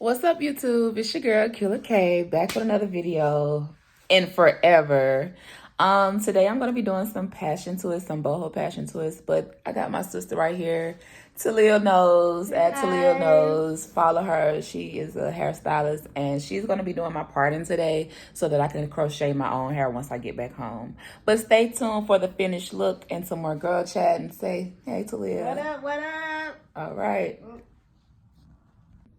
What's up, YouTube? It's your girl, Killer K, back with another video in forever. Today I'm gonna be doing some passion twists, some boho passion twists, but I got my sister right here, Talia Knows, at Talia Knows. Follow her. She is a hairstylist, and she's gonna be doing my parting today so that I can crochet my own hair once I get back home. But stay tuned for the finished look and some more girl chat and say, hey, Talia. What up, what up? All right.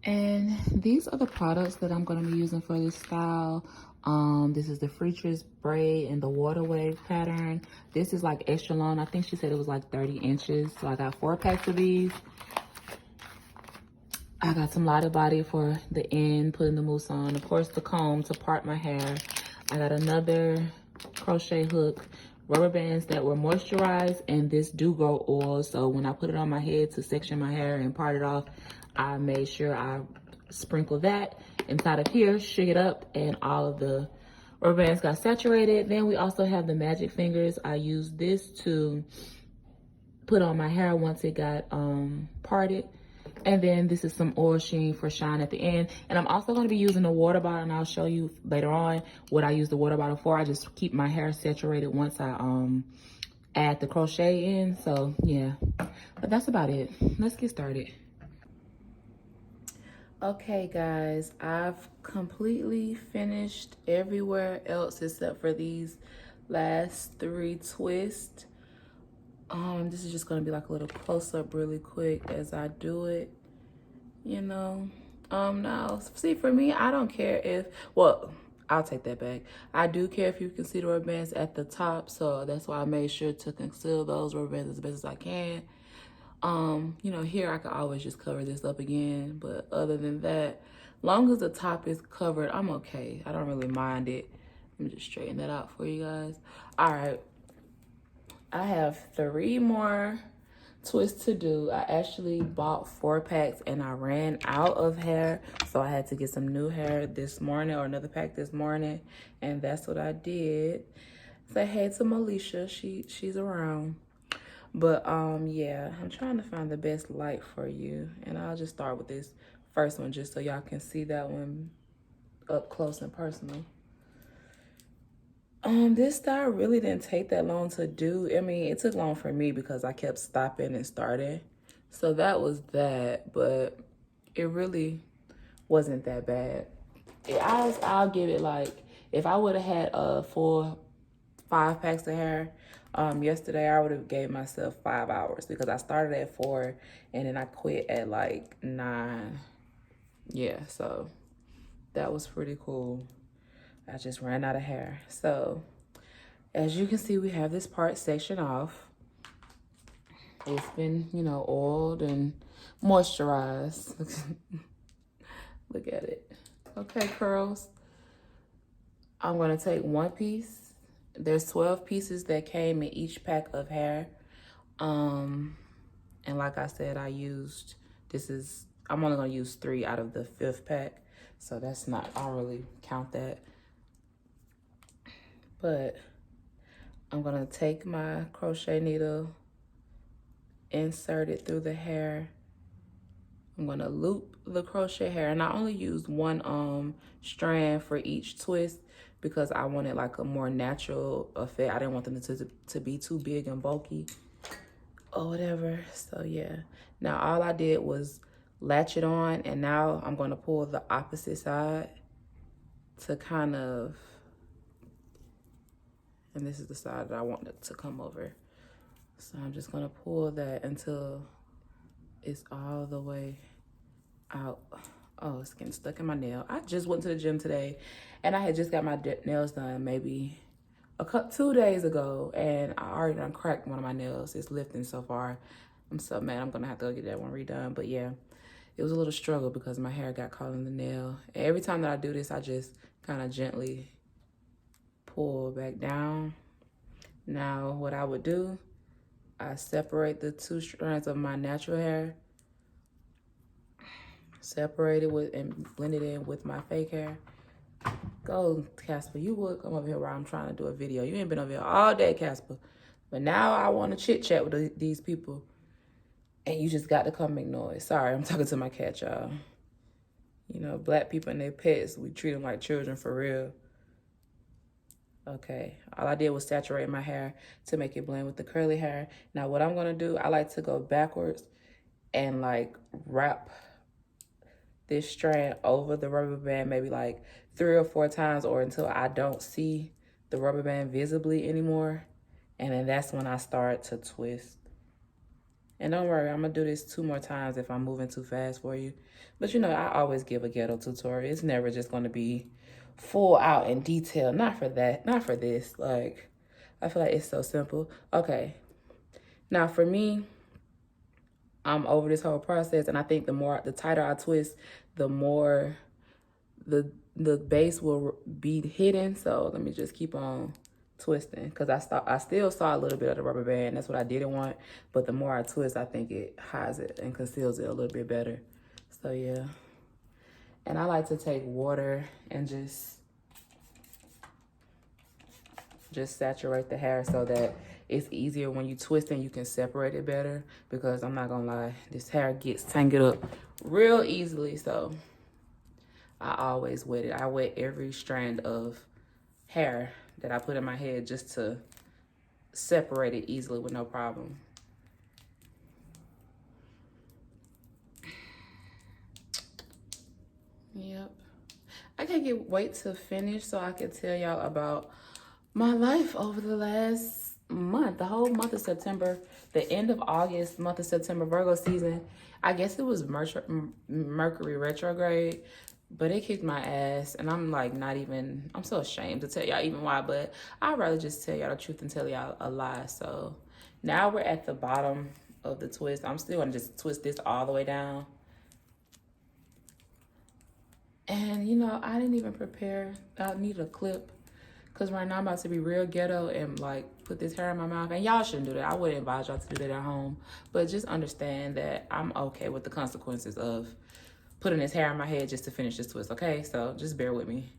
And these are the products that I'm going to be using for this style. This is the Freetress braid and the water wave pattern. This is like extra long. I think she said it was like 30 inches. So I got 4 packs of these. I got some lighter body for the end, putting the mousse on. Of course, the comb to part my hair. I got another crochet hook, rubber bands that were moisturized, and this do-go oil. So when I put it on my head to section my hair and part it off, I made sure I sprinkle that inside of here, shake it up, and all of the rubber bands got saturated. Then we also have the magic fingers. I used this to put on my hair once it got parted. And then this is some oil sheen for shine at the end. And I'm also going to be using a water bottle, and I'll show you later on what I use the water bottle for. I just keep my hair saturated once I add the crochet in. So yeah, but that's about it. Let's get started. Okay guys, I've completely finished everywhere else except for these last 3 twists. This is just gonna be like a little close-up really quick as I do it, you know. Now, see, for me, I don't care if, well, I'll take that back. I do care if you can see the rubber bands at the top, so that's why I made sure to conceal those rubber bands as best as I can. You know, here I could always just cover this up again, but other than that, long as the top is covered, I'm okay. I don't really mind it. Let me just straighten that out for you guys. All right, I have 3 more twists to do. I actually bought 4 packs and I ran out of hair, so I had to get some new hair this morning, or another pack this morning, and that's what I did. Say hey to Melisha, she's around. But yeah, I'm trying to find the best light for you, and I'll just start with this first one just so y'all can see that one up close and personal. This style really didn't take that long to do. I mean, it took long for me because I kept stopping and starting. So that was that, but it really wasn't that bad. I'll give it like, if I would have had a full 5 packs of hair yesterday, I would have gave myself 5 hours because I started at 4 and then I quit at like 9. Yeah, so that was pretty cool. I just ran out of hair. So as you can see, we have this part sectioned off. It's been, you know, oiled and moisturized. Look at it. Okay, curls. I'm gonna take 1 piece. There's 12 pieces that came in each pack of hair. And like I said, I'm only gonna use 3 out of the 5th pack. So that's not, I don't really count that. But I'm gonna take my crochet needle, insert it through the hair. I'm gonna loop the crochet hair, and I only used 1 strand for each twist because I wanted like a more natural effect. I didn't want them to be too big and bulky or whatever. So yeah, now all I did was latch it on, and now I'm gonna pull the opposite side to kind of, and this is the side that I want it to come over. So I'm just gonna pull that until it's all the way out. Oh, it's getting stuck in my nail. I just went to the gym today and I had just got my nails done maybe 2 days ago, and I already done cracked one of my nails. It's lifting so far. I'm so mad. I'm gonna have to go get that one redone. But yeah, it was a little struggle because my hair got caught in the nail. And every time that I do this, I just kind of gently pull back down. Now what I would do, I separate the 2 strands of my natural hair, separate it with and blend it in with my fake hair. Go, Casper, you would come over here while I'm trying to do a video. You ain't been over here all day, Casper. But now I want to chit chat with these people, and you just got to come make noise. Sorry, I'm talking to my cat, y'all. You know, black people and their pets, we treat them like children for real. Okay, all I did was saturate my hair to make it blend with the curly hair. Now what I'm gonna do, I like to go backwards and like wrap this strand over the rubber band maybe like 3 or 4 times, or until I don't see the rubber band visibly anymore. And then that's when I start to twist. And don't worry, I'm gonna do this 2 more times if I'm moving too fast for you. But you know, I always give a ghetto tutorial. It's never just gonna be full out in detail. Not for that, not for this. Like, I feel like it's so simple. Okay, now for me, I'm over this whole process, and I think the tighter I twist, the more the base will be hidden. So let me just keep on twisting, because I still saw a little bit of the rubber band. That's what I didn't want. But the more I twist, I think it hides it and conceals it a little bit better. So yeah. And I like to take water and just saturate the hair so that it's easier when you twist and you can separate it better. Because I'm not gonna lie, this hair gets tangled up real easily. So I always wet it. I wet every strand of hair that I put in my head just to separate it easily with no problem. Yep. I can't wait to finish so I can tell y'all about my life over the last month, the whole month of September, the end of August, month of September, Virgo season. I guess it was Mercury retrograde, but it kicked my ass, and I'm like I'm so ashamed to tell y'all even why, but I'd rather just tell y'all the truth and tell y'all a lie. So now we're at the bottom of the twist. I'm still gonna just twist this all the way down. And you know, I didn't even prepare. I need a clip, because right now I'm about to be real ghetto and like put this hair in my mouth. And y'all shouldn't do that. I wouldn't advise y'all to do that at home. But just understand that I'm okay with the consequences of putting this hair in my head just to finish this twist, okay? So just bear with me.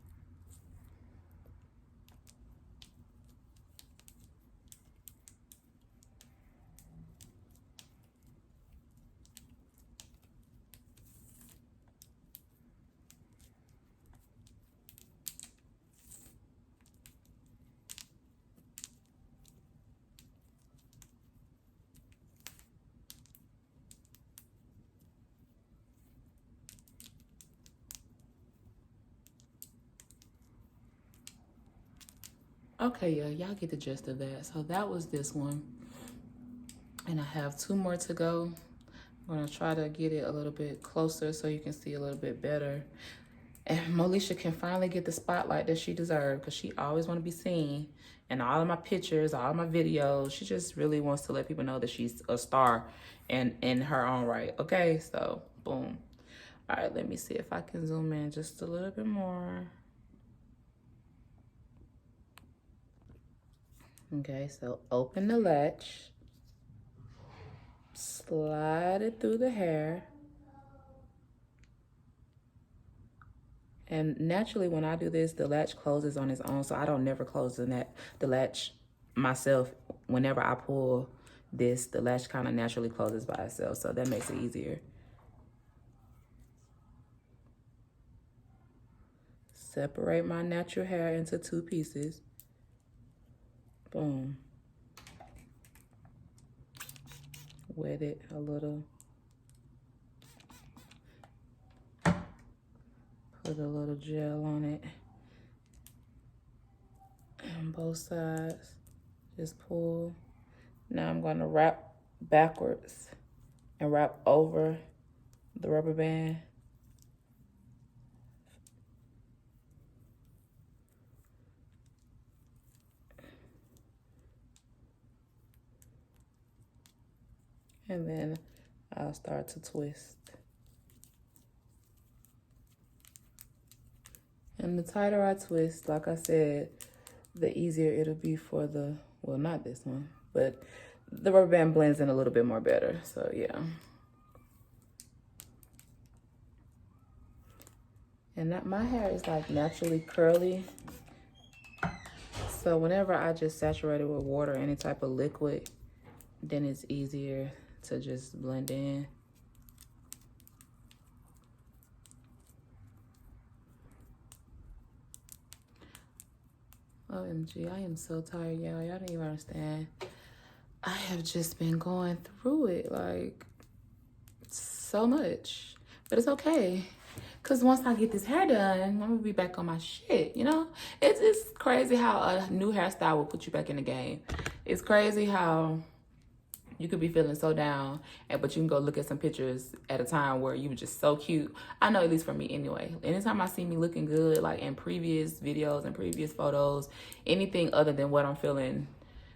Okay, yeah, y'all get the gist of that. So that was this one. And I have 2 more to go. I'm gonna try to get it a little bit closer so you can see a little bit better. And Moesha can finally get the spotlight that she deserves, because she always want to be seen in all of my pictures, all of my videos. She just really wants to let people know that she's a star and in her own right. Okay, so boom. All right, let me see if I can zoom in just a little bit more. Okay, so open the latch, slide it through the hair. And naturally, when I do this, the latch closes on its own, so I don't never close the latch myself. Whenever I pull this, the latch kind of naturally closes by itself, so that makes it easier. Separate my natural hair into 2 pieces. Boom. Wet it a little. Put a little gel on it. On both sides. Just pull. Now I'm going to wrap backwards and wrap over the rubber band. And then I'll start to twist. And the tighter I twist, like I said, the easier it'll be for well, not this one, but the rubber band blends in a little bit more better. So yeah. And my hair is like naturally curly. So whenever I just saturate it with water or any type of liquid, then it's easier to just blend in. OMG, I am so tired, y'all. Y'all don't even understand. I have just been going through it, like, so much. But it's okay. Because once I get this hair done, I'm going to be back on my shit, you know? It's just crazy how a new hairstyle will put you back in the game. It's crazy how you could be feeling so down, but you can go look at some pictures at a time where you were just so cute. I know, at least for me anyway. Anytime I see me looking good, like in previous videos and previous photos, anything other than what I'm feeling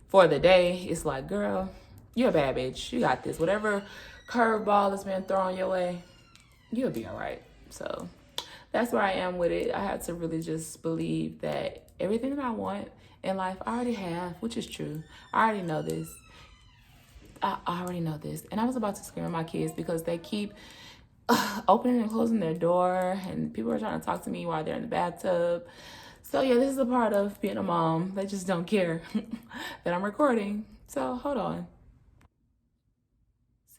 for the day, it's like, girl, you're a bad bitch. You got this. Whatever curveball that's been thrown your way, you'll be all right. So that's where I am with it. I had to really just believe that everything that I want in life, I already have, which is true. I already know this. I already know this. And I was about to scream at my kids because they keep opening and closing their door, and people are trying to talk to me while they're in the bathtub. So yeah, this is a part of being a mom. They just don't care that I'm recording. So hold on.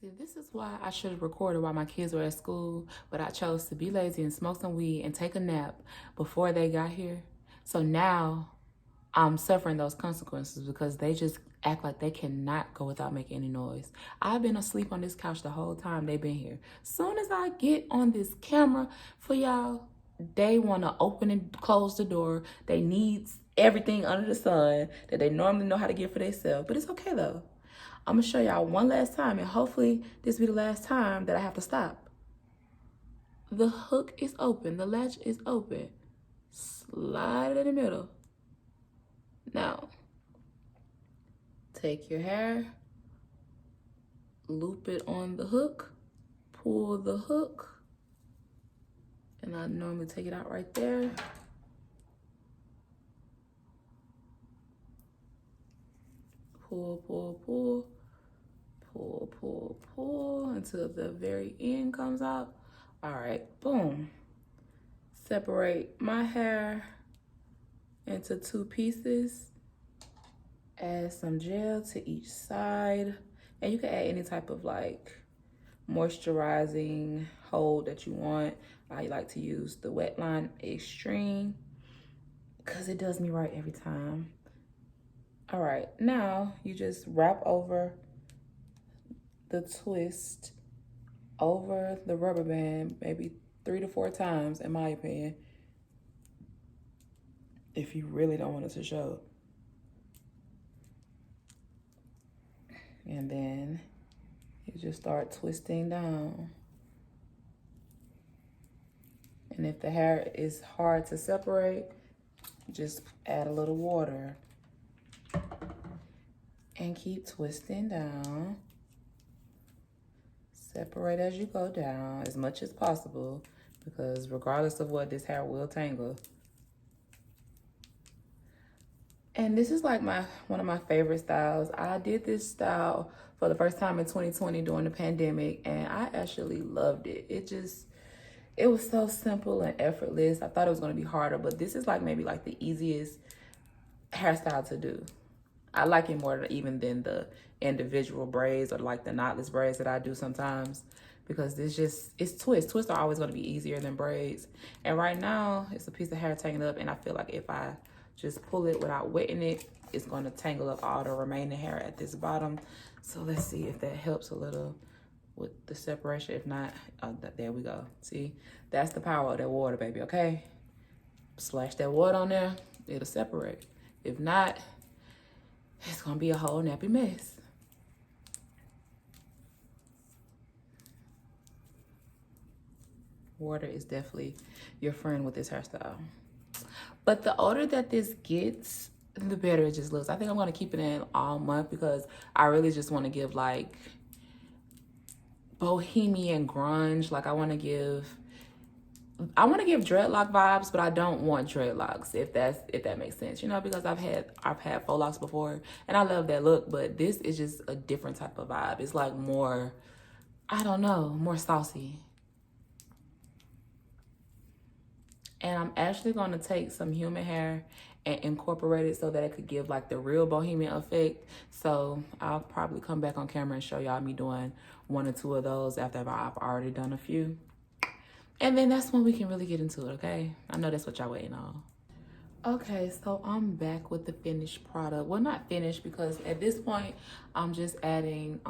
See, this is why I should have recorded while my kids were at school, but I chose to be lazy and smoke some weed and take a nap before they got here. So now I'm suffering those consequences because they just act like they cannot go without making any noise. I've been asleep on this couch the whole time they've been here. Soon as I get on this camera for y'all, they want to open and close the door. They need everything under the sun that they normally know how to get for themselves. But it's okay though. I'm going to show y'all one last time, and hopefully this will be the last time that I have to stop. The hook is open. The latch is open. Slide it in the middle. Now, take your hair, loop it on the hook, pull the hook, and I normally take it out right there. Pull, pull, pull, pull, pull, pull until the very end comes out. All right, boom. Separate my hair into 2 pieces. Add some gel to each side. And you can add any type of like moisturizing hold that you want. I like to use the Wet Line Extreme because it does me right every time. All right, now you just wrap over the twist over the rubber band, maybe 3 to 4 times in my opinion, if you really don't want it to show. And then you just start twisting down. And if the hair is hard to separate, just add a little water and keep twisting down. Separate as you go down as much as possible, because regardless of what, this hair will tangle. And this is like one of my favorite styles. I did this style for the first time in 2020 during the pandemic, and I actually loved it. It was so simple and effortless. I thought it was gonna be harder, but this is like maybe like the easiest hairstyle to do. I like it more even than the individual braids or like the knotless braids that I do sometimes, because it's twists. Twists are always gonna be easier than braids. And right now it's a piece of hair tangled up, and I feel like if I just pull it without wetting it, it's gonna tangle up all the remaining hair at this bottom. So let's see if that helps a little with the separation. If not, there we go. See, that's the power of that water, baby, okay? Splash that water on there, it'll separate. If not, it's gonna be a whole nappy mess. Water is definitely your friend with this hairstyle. But the older that this gets, the better it just looks. I think I'm gonna keep it in all month because I really just wanna give like Bohemian grunge. Like I wanna give dreadlock vibes, but I don't want dreadlocks, if that makes sense, you know, because I've had faux locks before and I love that look, but this is just a different type of vibe. It's like more, I don't know, more saucy. And I'm actually gonna take some human hair and incorporate it so that it could give like the real Bohemian effect. So I'll probably come back on camera and show y'all me doing 1 or 2 of those after I've already done a few. And then that's when we can really get into it, okay? I know that's what y'all waiting on. Okay, so I'm back with the finished product. Well, not finished because at this point, I'm just adding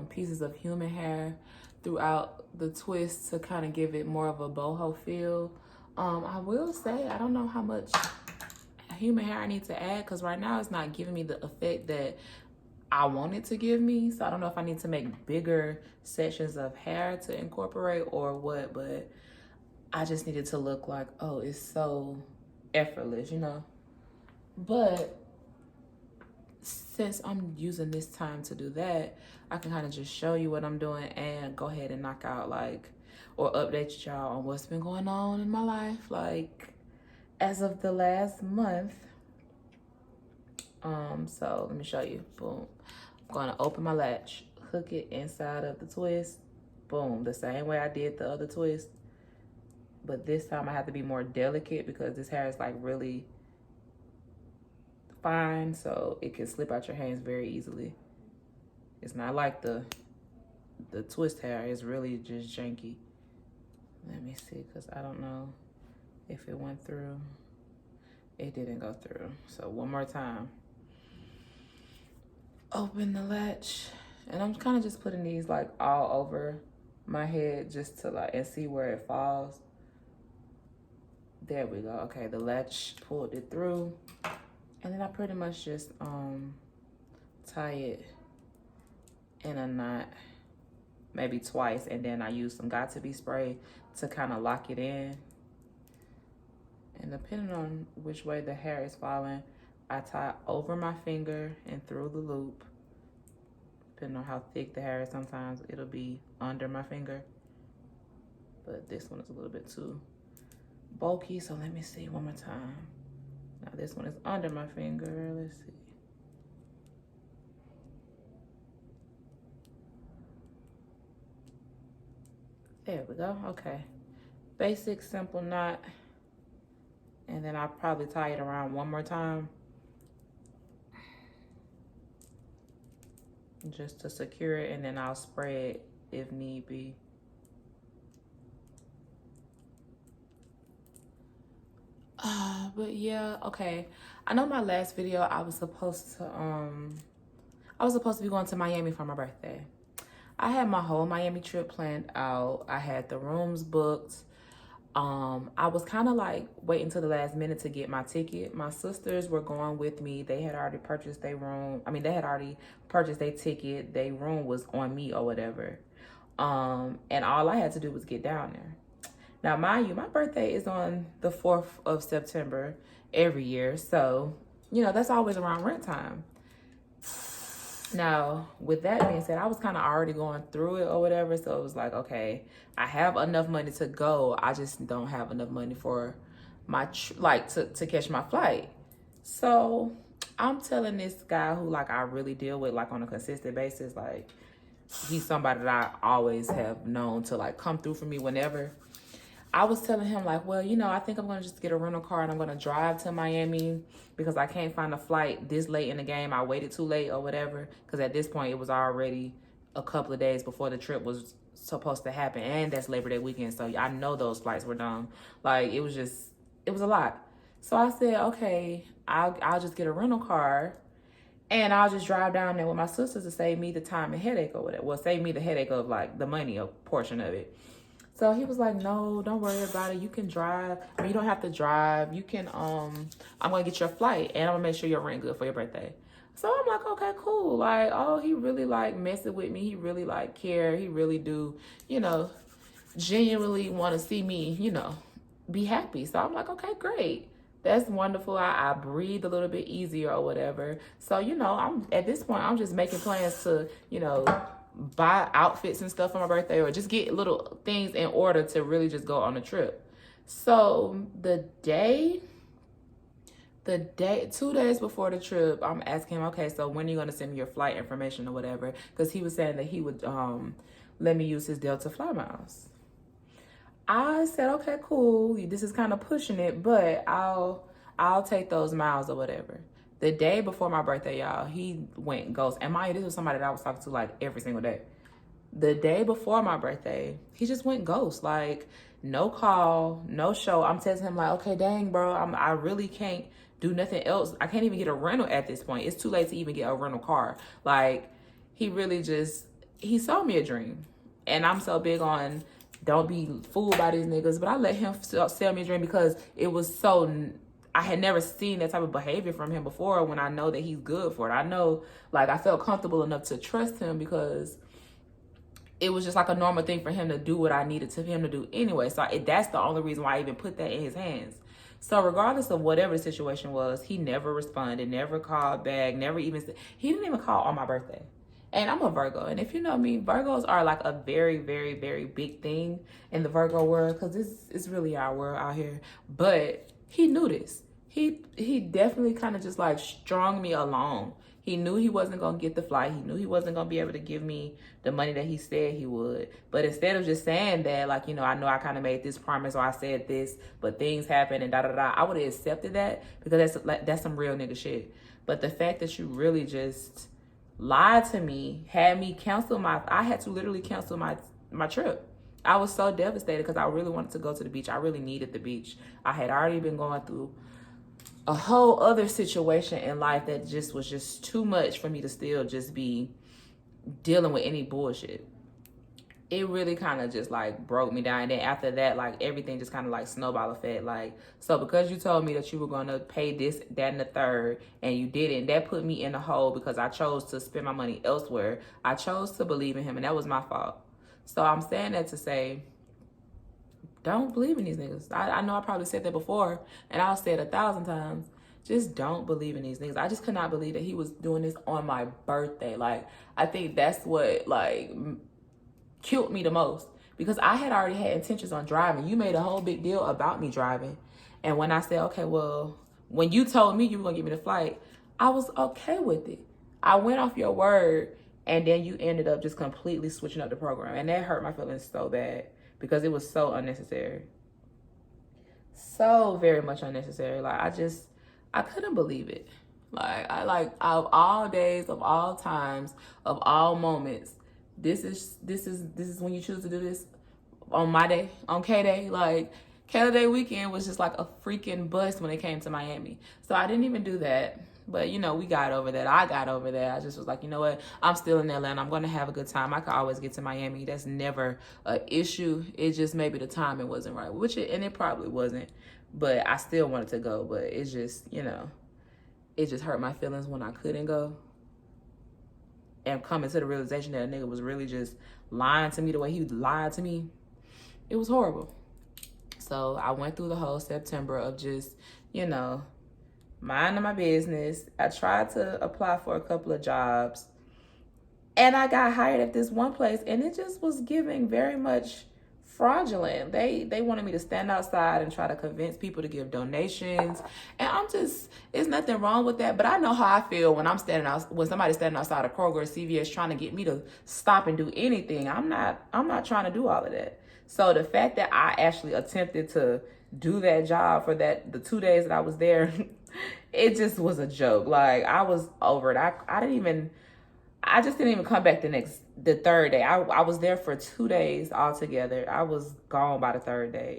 pieces of human hair throughout the twist to kind of give it more of a boho feel. I will say, I don't know how much human hair I need to add because right now it's not giving me the effect that I want it to give me. So I don't know if I need to make bigger sections of hair to incorporate or what, but I just need it to look like, oh, it's so effortless, you know? But since I'm using this time to do that, I can kind of just show you what I'm doing and go ahead and knock out like, or update y'all on what's been going on in my life. Like as of the last month. So let me show you, boom. I'm gonna open my latch, hook it inside of the twist, boom, the same way I did the other twist. But this time I have to be more delicate because this hair is like really fine, so it can slip out your hands very easily. It's not like the twist hair, it's really just janky. Let me see, because I don't know if it went through. It didn't go through. So one more time. Open the latch, and I'm kind of just putting these like all over my head just to like, and see where it falls. There we go. Okay, the latch pulled it through. And then I pretty much just tie it in a knot, maybe twice, and then I use some Got2b spray to kind of lock it in. And depending on which way the hair is falling, I tie over my finger and through the loop. Depending on how thick the hair is, sometimes it'll be under my finger. But this one is a little bit too bulky, so let me see one more time. Now this one is under my finger, let's see. There we go, okay. Basic, simple knot. And then I'll probably tie it around one more time. Just to secure it, and then I'll spray it if need be. But yeah, okay. I know my last video I was supposed to be going to Miami for my birthday. I had my whole Miami trip planned out. I had the rooms booked. I was kind of like waiting till the last minute to get my ticket. My sisters were going with me. They had already purchased their room. I mean, they had already purchased their ticket. Their room was on me or whatever. And all I had to do was get down there. Now, mind you, my birthday is on the 4th of September every year. So, you know, that's always around rent time. Now, with that being said, I was kind of already going through it or whatever. So it was like, okay, I have enough money to go. I just don't have enough money for my, to catch my flight. So I'm telling this guy who like I really deal with like on a consistent basis, like he's somebody that I always have known to like come through for me whenever. I was telling him like, well, you know, I think I'm going to just get a rental car and I'm going to drive to Miami because I can't find a flight this late in the game. I waited too late or whatever. Because at this point, it was already a couple of days before the trip was supposed to happen. And that's Labor Day weekend. So I know those flights were dumb. Like, it was a lot. So I said, okay, I'll just get a rental car and I'll just drive down there with my sisters to save me the time and headache or whatever. Well, save me the headache of like the money portion of it. So he was like, no, don't worry about it. You can drive. I mean, you don't have to drive. You can, I'm going to get your flight and I'm going to make sure you're rent good for your birthday. So I'm like, okay, cool. Like, oh, he really like messing with me. He really like care. He really do, you know, genuinely want to see me, you know, be happy. So I'm like, okay, great. That's wonderful. I breathe a little bit easier or whatever. So, you know, I'm at this point, I'm just making plans to, you know, buy outfits and stuff for my birthday or just get little things in order to really just go on a trip. So the 2 days before the trip, I'm asking him, okay, so when are you going to send me your flight information or whatever? Because he was saying that he would let me use his Delta Fly Miles. I said, okay, cool. This is kind of pushing it, but I'll take those miles or whatever. The day before my birthday, y'all, he went ghost. And mind you, this was somebody that I was talking to like every single day. The day before my birthday, he just went ghost. Like, no call, no show. I'm texting him like, okay, dang, bro, I really can't do nothing else. I can't even get a rental at this point. It's too late to even get a rental car. Like, he really just, he sold me a dream. And I'm so big on don't be fooled by these niggas. But I let him sell me a dream because it was so, I had never seen that type of behavior from him before when I know that he's good for it. I know, like, I felt comfortable enough to trust him because it was just like a normal thing for him to do what I needed to him to do anyway. So that's the only reason why I even put that in his hands. So regardless of whatever the situation was, he never responded, never called back, never even, he didn't even call on my birthday. And I'm a Virgo. And if you know me, Virgos are like a very, very, very big thing in the Virgo world because it's really our world out here. But he knew this. He definitely kind of just like strung me along. He knew he wasn't going to get the flight. He knew he wasn't going to be able to give me the money that he said he would. But instead of just saying that, like, you know I kind of made this promise or I said this, but things happened and da-da-da, I would have accepted that because that's some real nigga shit. But the fact that you really just lied to me, had me cancel I had to literally cancel my trip. I was so devastated because I really wanted to go to the beach. I really needed the beach. I had already been going through a whole other situation in life that just was just too much for me to still just be dealing with any bullshit. It really kind of just like broke me down. And then after that, like everything just kind of like snowball effect. Like, so because you told me that you were going to pay this, that, and the third, and you didn't, that put me in the hole because I chose to spend my money elsewhere. I chose to believe in him, and that was my fault. So I'm saying that to say, don't believe in these niggas. I know I probably said that before, and I'll say it 1,000 times. Just don't believe in these niggas. I just could not believe that he was doing this on my birthday. Like, I think that's what, like, killed me the most. Because I had already had intentions on driving. You made a whole big deal about me driving. And when I said, okay, well, when you told me you were going to give me the flight, I was okay with it. I went off your word, and then you ended up just completely switching up the program. And that hurt my feelings so bad. Because it was so unnecessary. So very much unnecessary. Like, I couldn't believe it. Like, of all days, of all times, of all moments, this is when you choose to do this on my day, on K-Day. Like, K Day weekend was just like a freaking bust when it came to Miami. So I didn't even do that. But, you know, we got over that. I got over that. I just was like, you know what? I'm still in Atlanta. I'm going to have a good time. I could always get to Miami. That's never an issue. It's just maybe the timing wasn't right, and it probably wasn't. But I still wanted to go. But it's just, you know, it just hurt my feelings when I couldn't go. And coming to the realization that a nigga was really just lying to me the way he lied to me, it was horrible. So I went through the whole September of just, you know, minding my business. I tried to apply for a couple of jobs, and I got hired at this one place, and it just was giving very much fraudulent. They wanted me to stand outside and try to convince people to give donations, and it's nothing wrong with that, but I know how I feel when when somebody's standing outside of Kroger or CVS trying to get me to stop and do anything. I'm not trying to do all of that. So the fact that I actually attempted to do that job for the 2 days that I was there, it just was a joke. Like, I was over it. I just didn't even come back the third day. I was there for 2 days altogether. I was gone by the third day.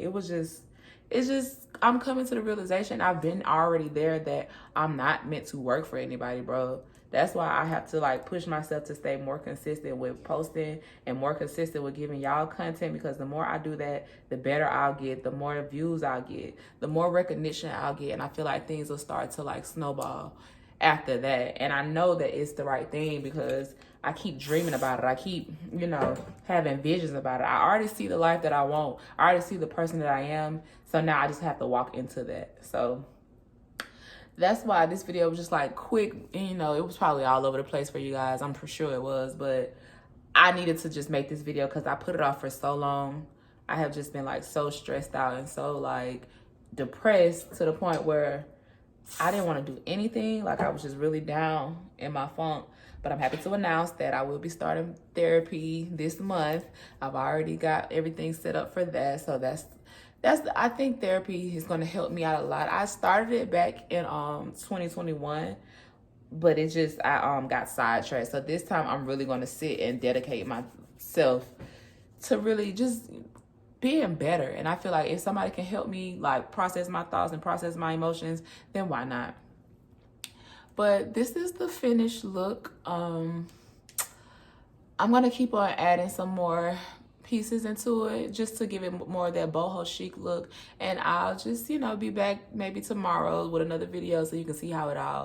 It's just, I'm coming to the realization I've been already there that I'm not meant to work for anybody, bro. That's why I have to like push myself to stay more consistent with posting and more consistent with giving y'all content, because the more I do that, the better I'll get, the more views I'll get, the more recognition I'll get. And I feel like things will start to like snowball after that. And I know that it's the right thing because I keep dreaming about it. I keep, you know, having visions about it. I already see the life that I want. I already see the person that I am. So now I just have to walk into that. So that's why this video was just like quick. And, you know, it was probably all over the place for you guys. I'm for sure it was. But I needed to just make this video because I put it off for so long. I have just been like so stressed out and so like depressed to the point where I didn't want to do anything. Like, I was just really down in my funk. But I'm happy to announce that I will be starting therapy this month. I've already got everything set up for that. So I think therapy is going to help me out a lot. I started it back in 2021, but I got sidetracked. So this time I'm really going to sit and dedicate self to really just being better. And I feel like if somebody can help me like process my thoughts and process my emotions, then why not? But this is the finished look. I'm gonna keep on adding some more pieces into it just to give it more of that boho chic look. And I'll just, you know, be back maybe tomorrow with another video so you can see how it all